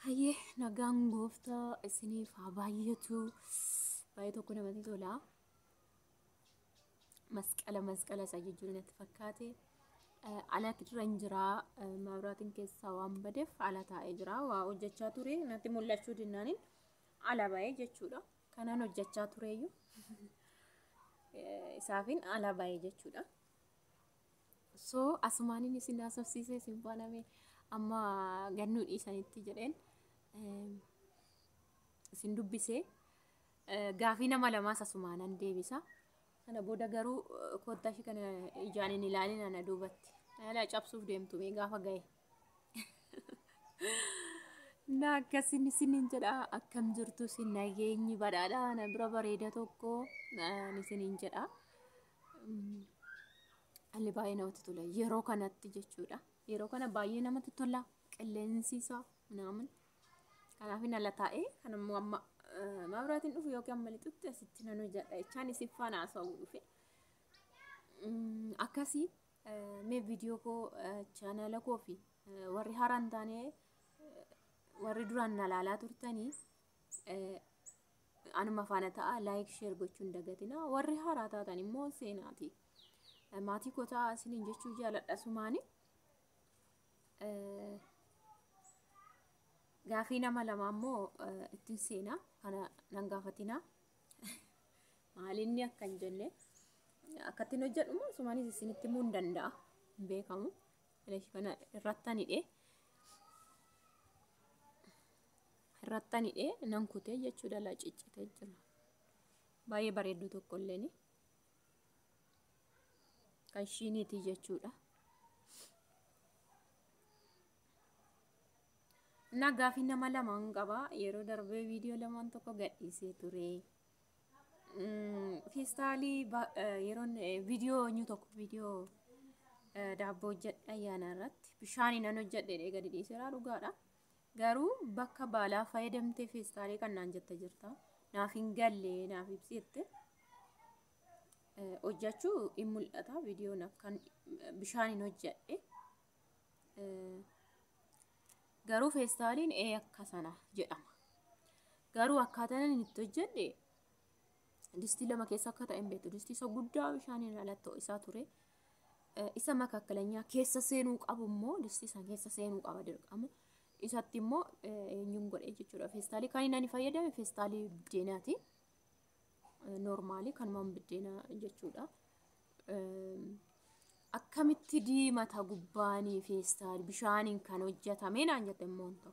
Hayyee nagaan gooftaa isiniif haa baay'atu. Baay'ee tokko namatti tola. Masqala isaa jechuun natti fakkaate. Ala irra hin jira. Maabiraatiin keessaa waan badeef ala taa'ee jira. Waa hojjechaa ture natti mul'achuu dinnaaniin ala ba'ee jechuudha. Kanaan hojjechaa tureyyuu isaafin ala ba'ee jechuudha. So asumaaniin isin haasofsiisee isin baaname amma gannuu dhiisanitti jedheen isin dubbisee gaafii nama lamaas asumaanan deebisa. Kana booda garuu kottaa ishee kana ijaan hin ilaalin ana duubatti. Haala cabsuuf deemtu mee gaafa ga'e. Na akkasin isiniin jedha akkam jirtu isin nageenyi badhaadha na bira bareeda tokko isiniin jedha. Alli baay'ee namatti tola yeroo kanatti jechuudha. Yeroo kana baay'ee namatti tola qilleensi isaa naaman. Kanaaf hin ala taa'ee kan ammoo amma maabiraatiin dhufu yookiin amma lixutti asitti nan hojjedha jechaan isin faana haasa'uu dhufe. Akkasii mee viidiyoo koo chaanaala koo fi warri haaraan taane warri duraan na ilaalaa turtanii anuma faana ta'a laayik sheer gochuun dagatina. Warri haaraa taatan immoo seenaati. Maatii kotaa isiniin jechuu jaaladha sumaani. Gaafii nama lama ammoo ittiin seenaa kana nan gaafatina. Maalinni akka hin jenne akkattiin hojjedhu moo sumaanis isinitti himuu hin danda'a hin beekamu. Kana irrattanidhe nan kutee jechuudha la ciccitee jira. Baay'ee bareedduu tokko illeen kan shiiniitii jechuudha. Na gaafii nama lamaan qaba yeroo darbee viidiyoo lamaan tokko gadhiisee ture. Feestaalii yeroon viidiyoo inni tokko viidiyoo daabboo hojjedha ayyaana irratti bishaanii nan hojjedhe gadi dhiiseera dhugaadha. Garuu bakka baalaa fayyadamtee feestaalii kan naan jette jirta. Naaf hin galle naaf ibsite. Hojjechuu hin mul'ata viidiyoon akkan bishaaniin hojjedhe. Garuu feestaaliin akka sana jedhama. Garuu akkaataan itti hojjedhe distii lama keessa akka ta'e hin beektu. Distii isa guddaa bishaaniin alatti ho'isaa ture. Isa makakkalanyaa keessa seenuu qabu immoo distii san keessa seenuu qaba dirqama. Isatti immoo eenyuun godhee jechuudha. Feestaalii kan inni fayyadame feestaalii biddeenaati. Normaalii kanumaan biddeenaa jechuudha. Akkamitti diimata gubbaanii feestaalii bishaaniin kan hojjetame naan jette immoo tokko.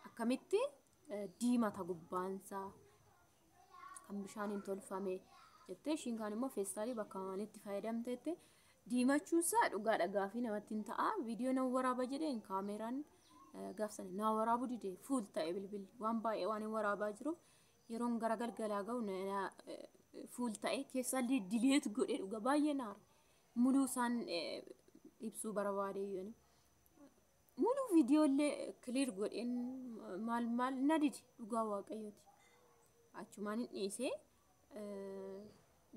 Akkamitti diimata gubbaansaa kan bishaaniin tolfame jettee ishiin kaan immoo feestaalii bakka maalitti fayyadamteette diimachuusaa dhugaadha gaafii namatti hin ta'a. Viidiyoo nan waraaba jedheen kaameraan gaafsan na waraabu didee fuul ta'e bilbilli waan baay'ee waan hin waraabaa jiruuf yeroon gara galgalaa ga'u fuul ta'e keessa dileet godhee dhuga baay'ee naara. Muluu isaan ibsuu barbaade yooni. Muluu viidiyoolee kiliir godheen maal na didi dhugaa waaqayyooti. Achumaan hin dhiisee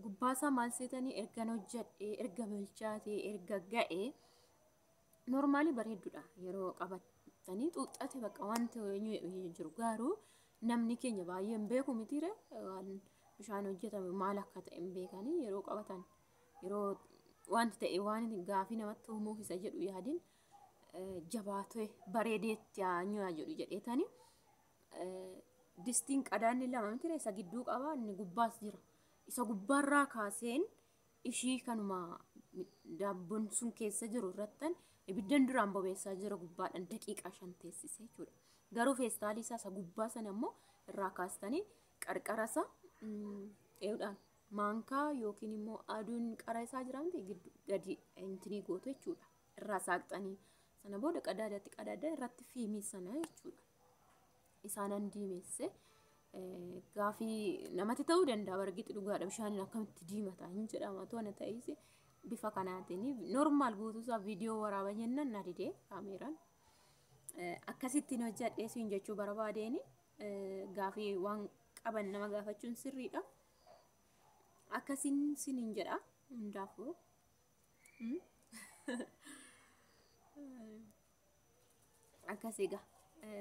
gubbaasaa maal seetanii erga hojjedhee erga bilchaatee erga ga'ee normaalii bareedduudha yeroo qabatanii xuuxxate bakka wanti jiru garuu namni keenya baay'ee hin beeku mitiire waan bishaan hojjetame maal akka ta'e hin beekanii yeroo qabatan yeroo wanti ta'e waan gaafii namatti uumuuf isa jedhu yaadin jabaatee bareedeetti aanyaa jedhu jedheetanii distiin qadaanni lama mitiire isa gidduu qaba inni gubbaas jira. Isa gubbaarraa kaaseen ishii kanuma daabboon sun keessa jiru irrattan ibiddan duraan bobeessaa jira gubbaadhaan daqiiqaa 5 teessisee jechuudha. Garuu feestaalii isa gubbaa sana immoo irraa kaastanii qarqarasa eeudhaan maankaa yookiin immoo aduun qara isaa jiraante gadi intinii gootu jechuudha. Irraa saaqxanii sana booda qadaada irratti fiimii sana jechuudha. Isaanan diimesse. Gaafii namatti ta'uu danda'a bargiti dhugaadha bishaaniin akkamitti diimata hin jedhama toona ta'is bifa kanaatiin normaal guutuusaa viidiyoo waraaba jennaan na didee kaameraan akkasittiin hojjedhee siin jechuu barbaadeeni gaafii waan qaban nama gaafachuun sirriidha. Akkasiin siniin jedha hundaafuu Akkasii egaa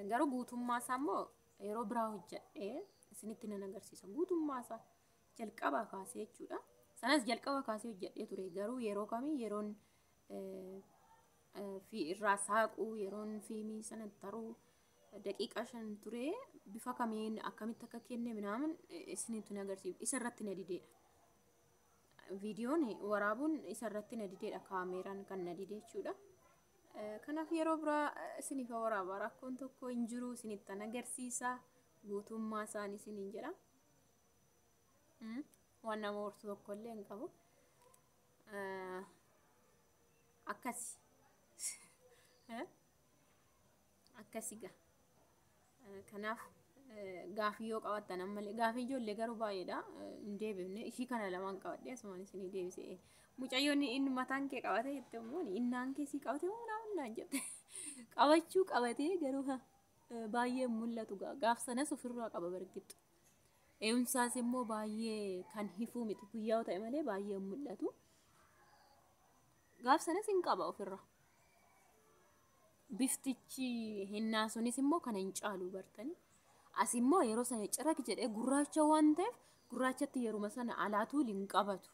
garuu guutummaa isaa immoo yeroo biraa hojjedhee isinitti nan agarsiisa. Guutummaa isaa jalqabaa kaasee jechuudha. Sanas jalqaba kaasee hojjedhee ture garuu yeroo kamii yeroon fi irraa saaquu yeroon fiilmii sana taruu daqiiqaa 5 ture bifa kamiin akkamitti akka kenne minaamin isinitti nan agarsiisa. Isa irratti na dideedha. Viidiyoon waraabuun isa irratti na dideedha. Kaameeraan kan na didee jechuudha. Kanaaf yeroo biraa isiniif waraabaa rakkoon tokko hin jiru isinitti nan agarsiisa. Guutummaa isaanii isiniin jedha. Waan nama hortu tokko illee hin qabu. Akkasii gaa. Kanaaf gaafii yoo qabattan ammallee gaafii ijoollee garuu baay'eedha. Hin deebifne ishii kana lamaan qabadhee asumaan isinii deebisee. Mucayyoon inni mataan kee qabate jette immoo innaan keessii qabate naan jette. Qabachuu qabatee garuu baay'ee mul'atu gaaf sanas ofirraa qaba bargittu. Eeyumsaas immoo baay'ee kan hifuu miti guyyaa ta'e malee baay'ee mul'atu. Gaaf sanas hin qaba ofirraa. Biftichi hinnaa sunis immoo kana hin caalu bartanii. As immoo yeroo sana ciraki jedhee gurraacha waan ta'eef gurraachatti yeruma sana alaatuu hin qabatu.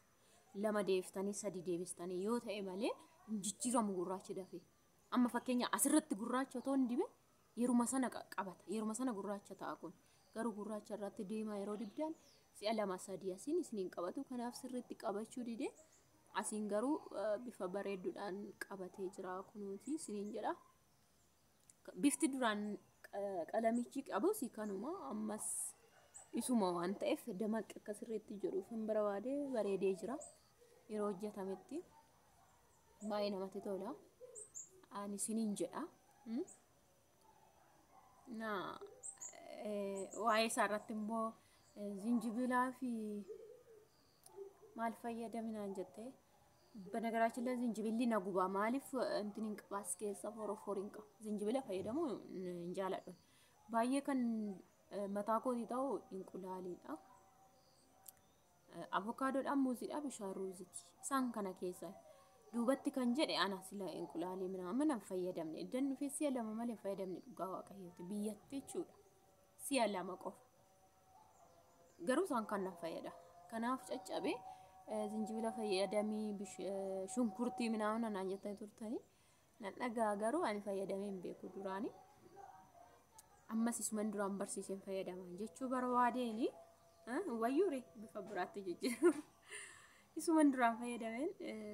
2 deebiftanii 3 deebistanii yoo ta'e malee jijjiiramu gurraachi dafee. Amma fakkeenya asirratti gurraacha otoo hin dibe yeruma sana qabata. Yeruma sana gurraacha ta'a kun. Garuu gurraacha irratti deemaa yeroo dibdaan si'a 2-3 asiin isiniin qabatu. Kanaaf sirriitti qabachuu didee asiin garuu bifa bareedduudhaan qabatee jira kunuuti isiniin jedha. Bifti duraan qalamichi qabus kanuma ammas isuma waan ta'eef damaqi akka sirriitti jedhuuf hin barbaade bareedee jira. Yeroo hojjetametti baay'ee namatti tola. Ani isiniin jedha. Waa'ee isaa irratti immoo zinjibilaa fi maal fayyadaminaan jettee በነገራችን ላይ ዝንጅብል ነጉባ ማሊፍ እንትን እንቅባስ ከሰ ፎሮፎሪን ቀ ዝንጅብል ፈየደሙ እንጃላዶ ባየ ከን መታኮ ዲታው እንቁላሊዳ አቮካዶ ዳም ሙዚዳ ብሻሩዚቲ ሳን ከነ ከሰ ዱበት ከን ጀደ አና ስለ እንቁላሊ ምናምን ፈየደምነ ደን ፊስ ያለማ ማለ ፈየደምነ ዱጋዋ ቀየት ቢያትቹ ሲያላማ ቆፍ ገሩ ሳን ከነ ፈየዳ ከናፍ ጨጨቤ ዝንጅብል ፈየደሚ ሽንኩርቲ ምናምን አናጀተን ቱርተኒ ነጠጋጋሩ አን ፈየደሚን ቤኩ ዱራኒ አማሲስ መንዱራን በርሲሴን ፈየደማን ጀቹ በርዋዴኒ ወዩሪ በፈብራት ጀጀ isu መንዱራን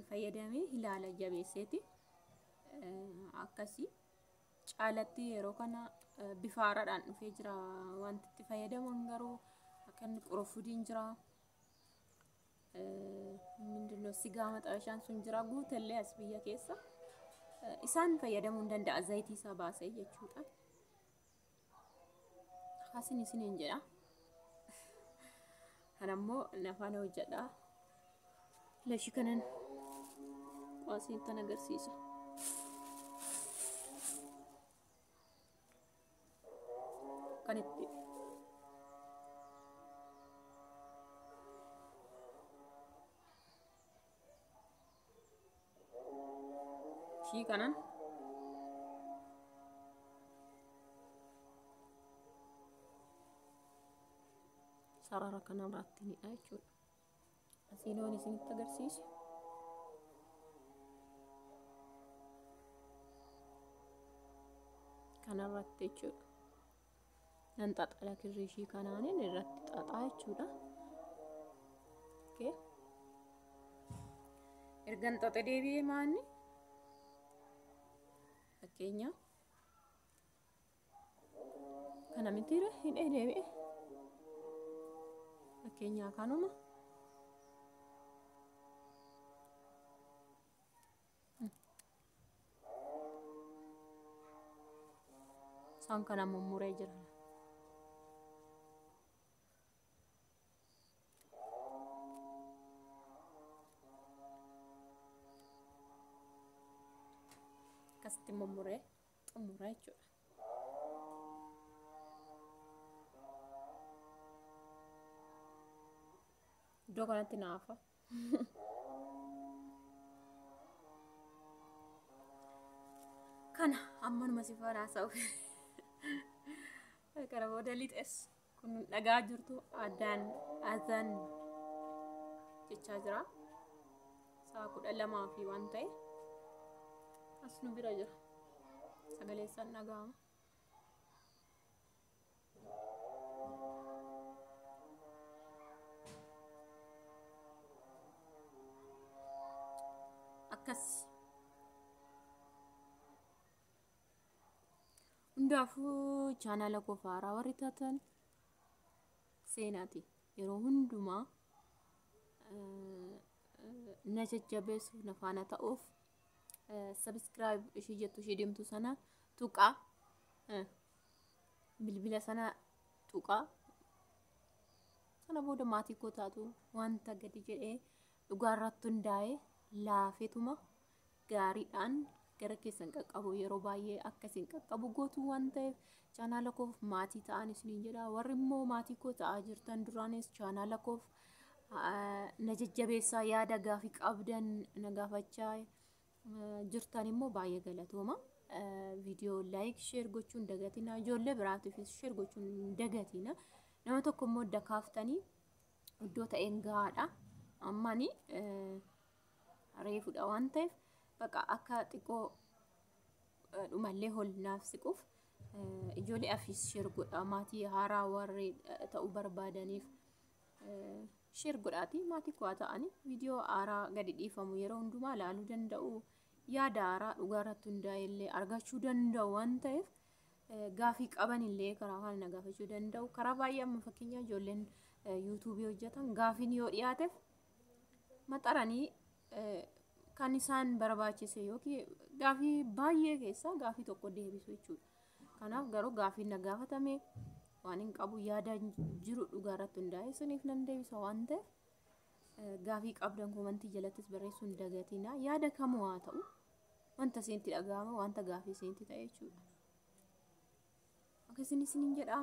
ፈየደሚ ሂላላ ጀቤሴቲ አካሲ ጫለቲ የሮከና ቢፋራዳን ፌጅራ ዋንቲቲ ፈየደማን ገሩ አከን ቁሮፉዲን ጅራ ምንድነው ሲጋ መጣሻን ሱንጅራ ጉተለ ያስብያ ከሳ ኢሳን ፈየደሙ እንደንደ አዛይቲ ሰባሰ የቹታ ሐሲን ሲን እንጀራ አናሞ ነፋና ወጀዳ ለሽከነን ዋሲን ተነገር ሲሳ ከነቲ Shi kanan sarara kana rattini achu asinoni sinitti agarsiise kana rattechu nan xaxala kirrishi kanaanin irratti xaxaachuudha okay ergan xaxe deebi'ee maanni Kenya kana mitira hidhe deebi'e Kenya kanuma san kana mummuree jira kasti mummuree xumuraa jechuudha. Iddoo kanatti naafa. kana ammanuma si faana haasa'u kara booda lixes kun dhagaa jirtu adaan jechaa jira saa 12 fi waan ta'e as nu bira jira sagalee isaan dhaga'ama. Akkas hundaafuu chaanala koo faaraa warri taatan seenaati yeroo hundumaa na jajjabeessu na faana ta'uuf subscribe ishii jettu ishii deemtu sana tuqaa bilbila sana tuqaa sana booda maatii koo taatu wanta gadi jedhee dhugaarratti hundaa'ee laafetuma gaariidhaan gara keessan qaqqabu yeroo baay'ee akkasiin qaqqabu gootu waan ta'eef chaanala koof maatii ta'an isiniin jedha. Warri immoo maatii koo ta'aa jirtan duraanis chaanala koof na jajjabeessaa yaada gaafii qabdan na gaafachaa jirtan immoo baay'ee galatooma. Viidiyoo laayik sheer gochuun dagatina ijoollee biraatiifis sheer gochuun dagatina nama tokko immoo dakaaftanii iddoo ta'een gahaadha ammani reefudha waan ta'eef baqa akka xiqqoo dhumallee hol naaf siquuf ijoollee afis sheer godha maatii haaraa warri ta'uu barbaadaniif sheer godhaati maatii koo ta'anii viidiyoo haaraa gadi dhiifamu yeroo hundumaa ilaaluu danda'u yaada haaraa dhugaarratti hundaa'e illee argachuu danda'u waan ta'eef gaafii qaban illee karaa kana gaafachuu danda'u karaa baay'ee amma fakkeenya ijoolleen yuutuubii hojjetan gaafiin yoo dhiyaateef maxaranii kan isaan barbaachise yookiin gaafii baay'ee keessa gaafii tokko deebisu jechuudha. Kanaaf garuu gaafiin na gaafatame waan hin qabu yaada jiru dhugaarratti hundaa'e suniif nan deebisa waan ta'eef gaafii qabdan komantii jalattis barreessuun dagatina yaada kamuu haa ta'u wanta seenti dhaga'ama wanta gaafii seenti ta'e jechuudha. Akkasiin isiniin jedha.